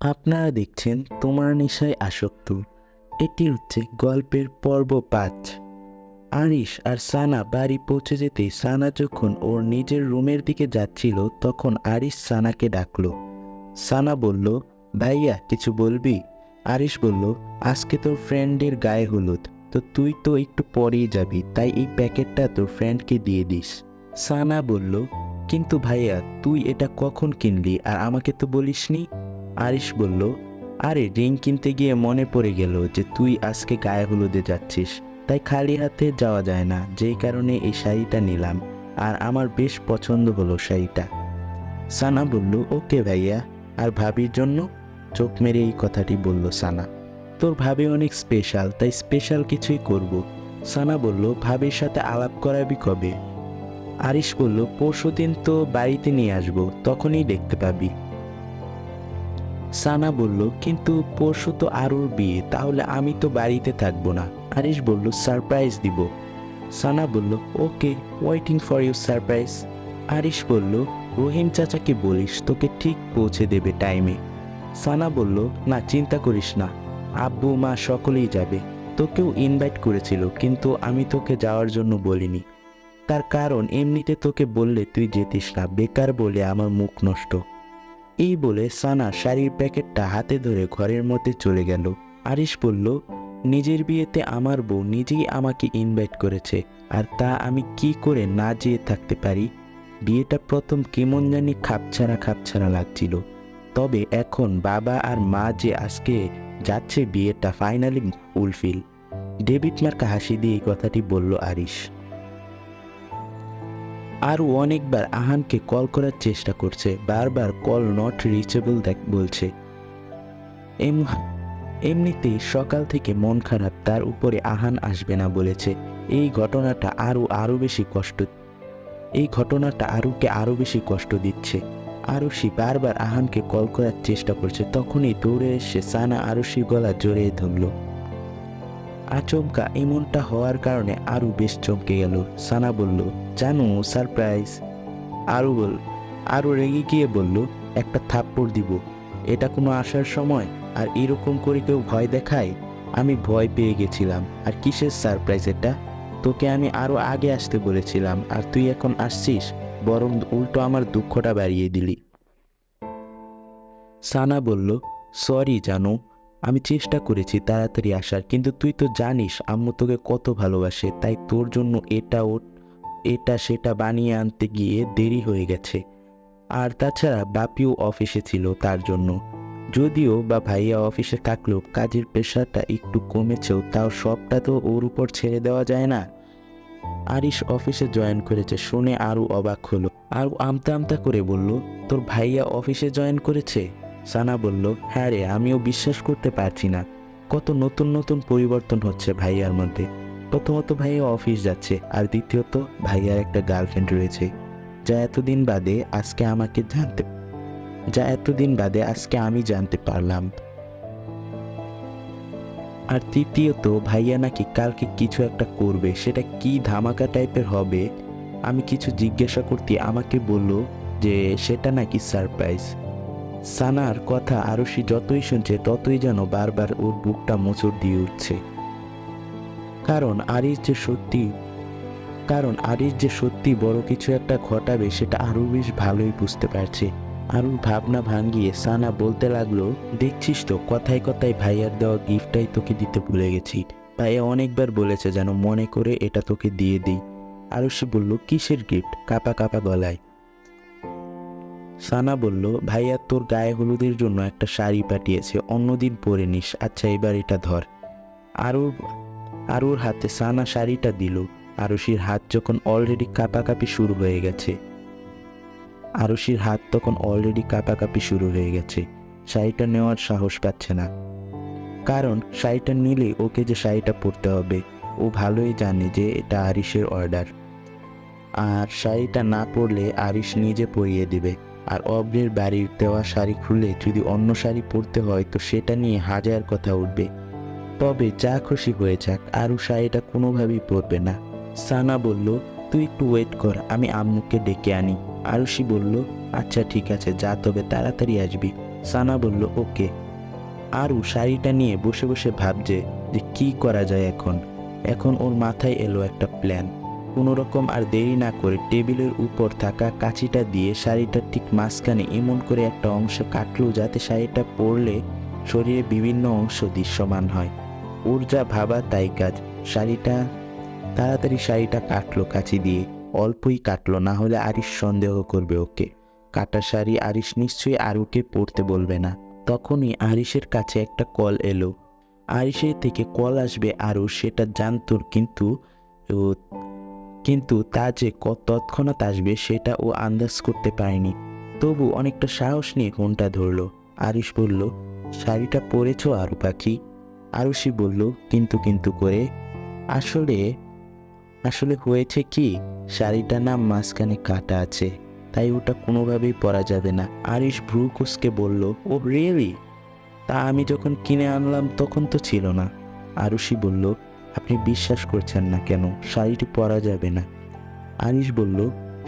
আপনারা দেখছেন তোমার নেশায় আসক্ত। এটি হচ্ছে গল্পের পর্ব ৫। আরিশ আর সানা বাড়ি পৌঁছে যেতেই সানা যখন ওর নিজের রুমের দিকে যাচ্ছিল তখন আরিশ সানাকে ডাকলো। সানা বলল, ভাইয়া কিছু বলবি? আরিশ বলল, আজকে তোর ফ্রেন্ডের গায়ে হলুদ, তো তুই তো একটু পরেই যাবি, তাই এই প্যাকেটটা তোর ফ্রেন্ডকে দিয়ে দিস। সানা বলল, কিন্তু ভাইয়া তুই এটা কখন কিনলি আর আমাকে তো বলিসনি? আরিশ বলল, আরে রিং কিনতে গিয়ে মনে পড়ে গেল যে তুই আজকে গায়ে হলুদে যাচ্ছিস, তাই খালি হাতে যাওয়া যায় না, যেই কারণে এই শাড়িটা নিলাম, আর আমার বেশ পছন্দ হলো শাড়িটা। সানা বলল, ওকে ভাইয়া। আর ভাবির জন্য? চোখ মেরে এই কথাটি বলল সানা। তোর ভাবি অনেক স্পেশাল, তাই স্পেশাল কিছুই করব। সানা বলল, ভাবির সাথে আলাপ করাবি কবে? আরিশ বলল, পরশুদিন তো বাড়িতে নিয়ে আসবো, তখনই দেখতে পাবি। সানা বলল, কিন্তু পরশু তো আরুর বিয়ে, তাহলে আমি তো বাড়িতে থাকবো না। আরিশ বলল, সারপ্রাইজ দিব। সানা বলল, okay, waiting for you surprise. Arish বলল, রহিম চাচাকে বলিস তোকে ঠিক পৌঁছে দেবে টাইমে। সানা বলল, না চিন্তা করিস না, আব্বু মা সকলেই যাবে। তোকেও ইনভাইট করেছিল, কিন্তু আমি তোকে যাওয়ার জন্য বলিনি। তার কারণ এমনিতে তোকে বললে তুই যেতিস না, বেকার বলে আমার মুখ নষ্ট। এই বলে সানা শাড়ির প্যাকেটটা হাতে ধরে ঘরের মধ্যে চলে গেল। আরিশ বলল, নিজের বিয়েতে আমার বউ নিজেই আমাকে ইনভাইট করেছে, আর তা আমি কি করে না যেয়ে থাকতে পারি? বিয়েটা প্রথম কেমন জানি খাপছাড়া খাপছাড়া লাগছিল, তবে এখন বাবা আর মা যে আজকে যাচ্ছে, বিয়েটা ফাইনালি ফুলফিল। ডেভিড মার্কা হাসি দিয়ে এই কথাটি বলল আরিশ। আরও অনেকবার আহানকে কল করার চেষ্টা করছে, বারবার কল নট রিচেবল বলছে। এমনিতেই সকাল থেকে মন খারাপ, তার উপরে আহান আসবে না বলেছে। এই ঘটনাটা আরুকে আরো বেশি কষ্ট দিচ্ছে। আরুষি বারবার আহানকে কল করার চেষ্টা করছে, তখনই দৌড়ে এসে সানা আরুষির গলা জড়িয়ে ধরল। আচমকা এমনটা হওয়ার কারণে আরু বেশ চমকে গেল। সানা বলল, জানো সারপ্রাইজ। আরু রেগে গিয়ে বলল, একটা থাপ্পড় দিব, এটা কোনো আসার সময়? আর এরকম করে কেউ ভয় দেখায়? আমি ভয় পেয়ে গেছিলাম। আর কিসের সারপ্রাইজ এটা? তোকে আমি আরো আগে আসতে বলেছিলাম, আর তুই এখন আসছিস, বরং উল্টো আমার দুঃখটা বাড়িয়ে দিলি। সানা বলল, সরি জানো, আমি চেষ্টা করেছি তাড়াতাড়ি আসার, কিন্তু তুই তো জানিস আম্মু তোকে কত ভালোবাসে, তাই তোর জন্য এটা সেটা বানিয়ে আনতে গিয়ে দেরি হয়ে গেছে। আর তাছাড়া বাপিও অফিসে ছিল, তার জন্য। যদিও বা ভাইয়া অফিসে থাকলেও কাজের প্রেশারটা একটু কমেছেও, তাও সবটা তো ওর উপর ছেড়ে দেওয়া যায় না। আরিশ অফিসে জয়েন করেছে শুনে আরও অবাক হলো। আরও আমতা আমতা করে বলল, তোর ভাইয়া অফিসে জয়েন করেছে? সানা বলল, হ্যাঁ রে, আমিও বিশ্বাস করতে পারছি না। কত নতুন নতুন পরিবর্তন হচ্ছে ভাইয়ার মধ্যে। প্রথমত ভাইয়া অফিস যাচ্ছে, আর দ্বিতীয়ত ভাইয়ার একটা গার্লফ্রেন্ড রয়েছে, যা এতদিন বাদে আজকে আমি জানতে পারলাম। আর তৃতীয়ত ভাইয়া নাকি কালকে কিছু একটা করবে, সেটা কি ধামাকা টাইপের হবে। আমি কিছু জিজ্ঞাসা করতে আমাকে বলল যে সেটা নাকি সারপ্রাইজ। সানার কথা আরুষি যতই শুনছে ততই যেন বারবার ওর বুকটা মোচড় দিয়ে উঠছে। কারণ আরিশ যে সত্যি বড় কিছু একটা ঘটাবে সেটা আরও বেশ ভালোই বুঝতে পারছে। আরুর ভাবনা ভাঙিয়ে সানা বলতে লাগলো, দেখছিস তো কথায় কথায় ভাইয়ার দেওয়া গিফটটাই তোকে দিতে ভুলে গেছি। ভাইয়া অনেকবার বলেছে যেন মনে করে এটা তোকে দিয়ে দিই। আরুষি বলল, কিসের গিফট? কাপা কাপা গলায়। সানা বলল, ভাইয়া তোর গায়ে হলুদের জন্য একটা শাড়ি পাঠিয়েছে, অন্যদিন পরে নিস, আচ্ছা এবার এটা ধর। আরুর হাতে সানা শাড়িটা দিল। আরুষির হাত তখন অলরেডি কাঁপাকাঁপি শুরু হয়ে গেছে। শাড়িটা নেওয়ার সাহস পাচ্ছে না, কারণ শাড়িটা নিলে ওকে যে শাড়িটা পরতে হবে, ও ভালোই জানে যে এটা আরিশের অর্ডার। আর শাড়িটা না পরলে আরিশ নিজে পরিয়ে দিবে। আর অব্রের বাড়ির দেওয়া শাড়ি খুলে যদি অন্য শাড়ি পরতে হয় তো সেটা নিয়ে হাজার কথা উঠবে। তবে যা খুশি হয়ে যাক, আরু শাড়িটা কোনোভাবেই পরবে না। সানা বলল, তুই একটু ওয়েট কর, আমি আম্মুকে ডেকে আনি। আরুষি বলল, আচ্ছা ঠিক আছে, যা তবে তাড়াতাড়ি আসবি। সানা বলল ওকে। আরু শাড়িটা নিয়ে বসে বসে ভাবছে যে কি করা যায় এখন। এখন ওর মাথায় এলো একটা প্ল্যান। কোনো রকম আর দেরি না করে টেবিলের উপর থাকা কাঁচিটা দিয়ে শাড়িটার ঠিক মাঝখানে এমন করে একটা অংশ কাটলো যাতে শাড়িটা পরলে শরীরে বিভিন্ন অংশ দৃশ্যমান হয়। ওর যা ভাবা তাই কাজ। তাড়াতাড়ি শাড়িটা কাটলো কাঁচি দিয়ে। অল্পই কাটলো, না হলে আরিশ সন্দেহ করবে ওকে। কাটা শাড়ি আরিশ নিশ্চয়ই আরুকে পরতে বলবে না। তখনই আরিশের কাছে একটা কল এলো। আরিশের থেকে কল আসবে আরু সেটা জানতো, কিন্তু তা যে তৎক্ষণাৎ আসবে সেটা ও আন্দাজ করতে পারেনি। তবু অনেকটা সাহস নিয়ে ফোনটা ধরলো। আরিশ বলল, শাড়িটা পরেছ আরু পাখি? আরুষি বলল কিন্তু কিন্তু করে, আসলে আসলে হয়েছে কি, শাড়িটা না মাঝখানে কাটা আছে, তাই ওটা কোনোভাবেই পরা যাবে না। আরিশ ভ্রু কুঁচকে বলল, ও রিয়েলি? তা আমি যখন কিনে আনলাম তখন তো ছিল না। আরুষি বলল, আপনি বিশ্বাস করছেন না কেন? শাড়িটি পরা যাবে না। আরিশ বলল,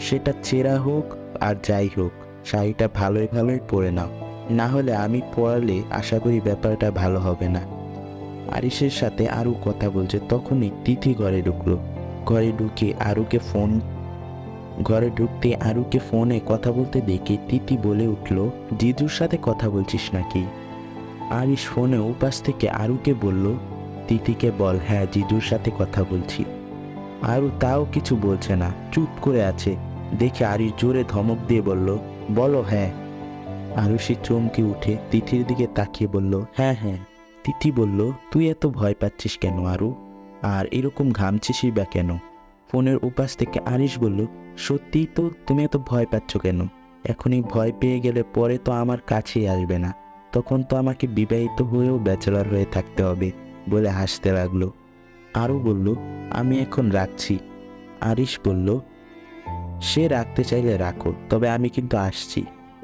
সেটা ছেঁড়া হোক আর যাই হোক, শাড়িটা ভালোই ভালোই পরে নাও, না হলে আমি পরালে আশা করি ব্যাপারটা ভালো হবে না। আরিশের সাথে আরু কথা বলছে তখনই তিথি ঘরে ঢুকলো। ঘরে ঢুকতে আরুকে ফোনে কথা বলতে দেখে তিথি বলে উঠল, জিজুর সাথে কথা বলছিস নাকি? আরিশ ফোনে উপাস থেকে আরুকে বলল, তিথিকে বল হ্যাঁ জিজুর সাথে কথা বলছি। আরু তাও কিছু বলছে না, চুপ করে আছে। দেখে আরিশ জোরে ধমক দিয়ে বলল, বলো হ্যাঁ। আরুষি চমকে উঠে তিথির দিকে তাকিয়ে বলল, হ্যাঁ হ্যাঁ। তিথি বলল, তুই এত ভয় পাচ্ছিস কেন আরু? আর এরকম ঘামছিসই বা কেন? ফোনের উপাস থেকে আরিশ বলল, সত্যিই তো, তুমি এত ভয় পাচ্ছ কেন? এখনই ভয় পেয়ে গেলে পরে তো আমার কাছেই আসবে না, তখন তো আমাকে বিবাহিত হয়েও ব্যাচেলর হয়ে থাকতে হবে, বলে হাসতে লাগলো। আরু বলল, আমি এখন রাখছি। আরিশ বলল, সে রাখতে চাইলে রাখো, তবে আমি কিন্তু আসছি।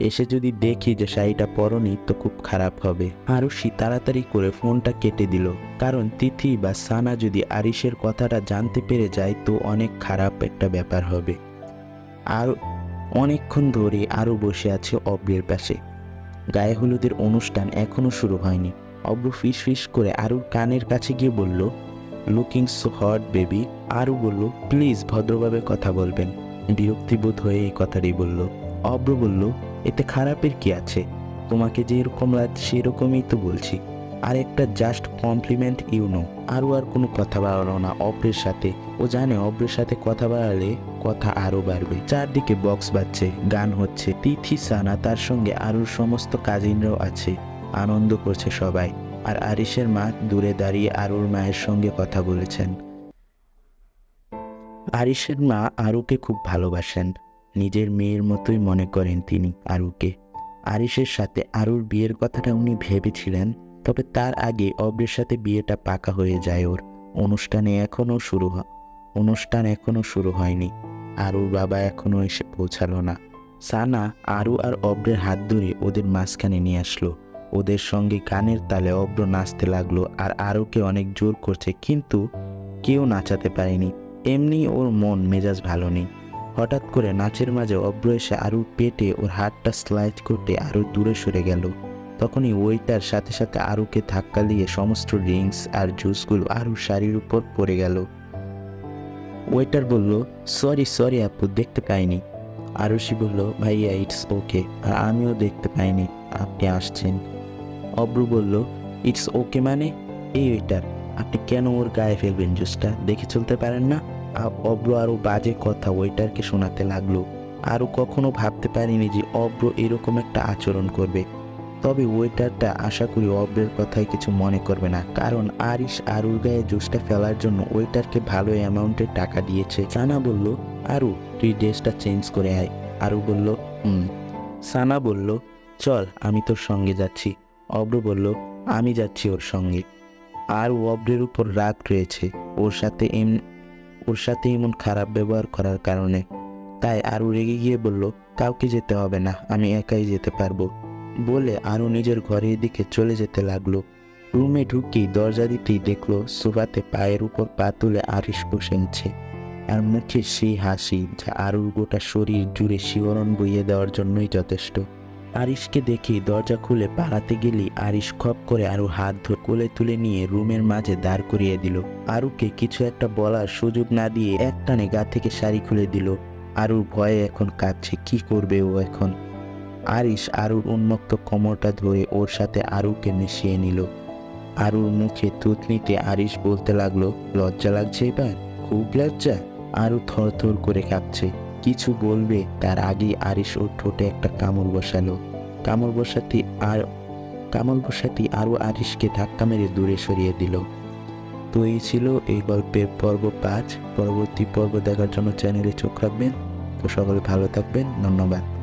এসে যদি দেখি যে শাড়িটা পরনি তো খুব খারাপ হবে। আরুষি তাড়াতাড়ি করে ফোনটা কেটে দিল, কারণ তিথি বা সানা যদি আরিশের কথাটা জানতে পেরে যায় তো অনেক খারাপ একটা ব্যাপার হবে। আর অনেকক্ষণ ধরে আরও বসে আছে অব্রের পাশে। গায়ে হলুদের অনুষ্ঠান এখনো শুরু হয়নি। অব্র ফিস ফিস করে আরুর কানের কাছে গিয়ে বলল, লুকিং সো হট বেবি। আরু বলল, প্লিজ ভদ্রভাবে কথা বলবেন। বিরক্তিবোধ হয়ে এই কথাটি বলল। অব্র বলল, এতে খারাপের কি আছে? তোমাকে যে এরকম লাগছে সেরকমই তো বলছি, আর একটা জাস্ট কমপ্লিমেন্ট ইউনো। আরু আর কোনো কথা বাড়ালো না অব্রের সাথে। ও জানে অব্রের সাথে কথা বাড়ালে কথা আরো বাড়বে। চারদিকে বক্স বাজছে, গান হচ্ছে। তিথি, সানা, তার সঙ্গে আরুর সমস্ত কাজিনরাও আছে। আনন্দ করছে সবাই। আর আরিশের মা দূরে দাঁড়িয়ে আরুর মায়ের সঙ্গে কথা বলেছেন। আরিশের মা আরুকে খুব ভালোবাসেন, নিজের মেয়ের মতোই মনে করেন তিনি আরুকে। আরিশের সাথে আরুর বিয়ের কথাটা উনি ভেবেছিলেন, তবে তার আগে অব্রের সাথে বিয়েটা পাকা হয়ে যায় ওর। অনুষ্ঠান এখনো শুরু হয়নি। আরুর বাবা এখনো এসে পৌঁছালো না। সানা আরু আর অব্রের হাত ধরে ওদের মাঝখানে নিয়ে আসলো। ওদের সঙ্গে গানের তালে অব্র নাচতে লাগলো, আর আরুকে অনেক জোর করছে, কিন্তু কেউ নাচাতে পারেনি। এমনি ওর মন মেজাজ ভালো নেই। হঠাৎ করে নাচের মাঝে অব্র এসে আরুর পেটে ওর হাতটা স্লাইড করতে আরু দূরে সরে গেল। তখনই ওইটার সাথে সাথে আরুকে ধাক্কা দিয়ে সমস্ত ড্রিঙ্কস আর জুসগুলো আরুর শাড়ির উপর পড়ে গেল। ওয়েটার বলল, সরি সরি আপু, দেখতে পাইনি। আরুষি বলল, ভাইয়া ইটস ওকে, আর আমিও দেখতে পাইনি আপনি আসছেন। অব্রু বলল, ইটস ওকে মানে? এই ওয়েটার, আপনি কেন ওর গায়ে ফেলবেন জুসটা? দেখে চলতে পারেন না? অব্র আরও বাজে কথা ওয়েটারকে শোনাতে লাগলো। আরও কখনো ভাবতে পারিনি যে অব্র এরকম একটা আচরণ করবে। তবে ওয়েটারটা আশা করি অব্রের কথায় কিছু মনে করবে না, কারণ আরিশ আরুর গায়ে জুসটা ফেলার জন্য ওয়েটারকে ভালো অ্যামাউন্টের টাকা দিয়েছে। সানা বলল, আরু তুই ড্রেসটা চেঞ্জ করে আয়। আরু বলল, সানা বলল, চল আমি তোর সঙ্গে যাচ্ছি। অব্র বলল, আমি যাচ্ছি ওর সঙ্গে। আর অব্রের উপর রাগ রয়েছে ওর সাথে এমন খারাপ ব্যবহার করার কারণে। তাই আরু রেগে গিয়ে বলল, কাউকে যেতে হবে না, আমি একাই যেতে পারবো, বলে আরু নিজের ঘরের দিকে চলে যেতে লাগলো। রুমে ঢুকেই দরজা দিতেই দেখলো সোফাতে পায়ের উপর পা তুলে আরিশ বসে আছে, আর মুখে সেই হাসি যা আরুর গোটা শরীর জুড়ে শিহরণ বইয়ে দেওয়ার জন্যই যথেষ্ট। আরিশকে দেখে দরজা খুলে পালাতে গেলি আরিশ খপ করে আরু হাত ধরে কোলে তুলে নিয়ে রুমের মাঝে দাঁড় করিয়ে দিল। আরুকে কিছু একটা বলার সুযোগ না দিয়ে একটানে গা থেকে শাড়ি খুলে দিল। আরুর ভয়ে এখন কাঁপছে, কি করবে ও এখন। আরিশ আরুর উন্মুক্ত কোমরটা ধরে ওর সাথে আরুকে মিশিয়ে নিল। আরুর মুখে থুতনিতে আরিশ বলতে লাগলো, লজ্জা লাগছে এবার? খুব লজ্জা? আরু থরথর করে কাঁপছে। কিছু বলবে তার আগেই আরিশ ওর ঠোঁটে একটা কামড় বসালো। কামড় বসাতেই আরু আরিশকে ধাক্কা মেরে দূরে সরিয়ে দিল। তো এই ছিল এই গল্পের পর্ব 5। পরবর্তী পর্ব দেখার জন্য চ্যানেলে চোখ রাখবেন। তো সকলে ভালো থাকবেন, ধন্যবাদ।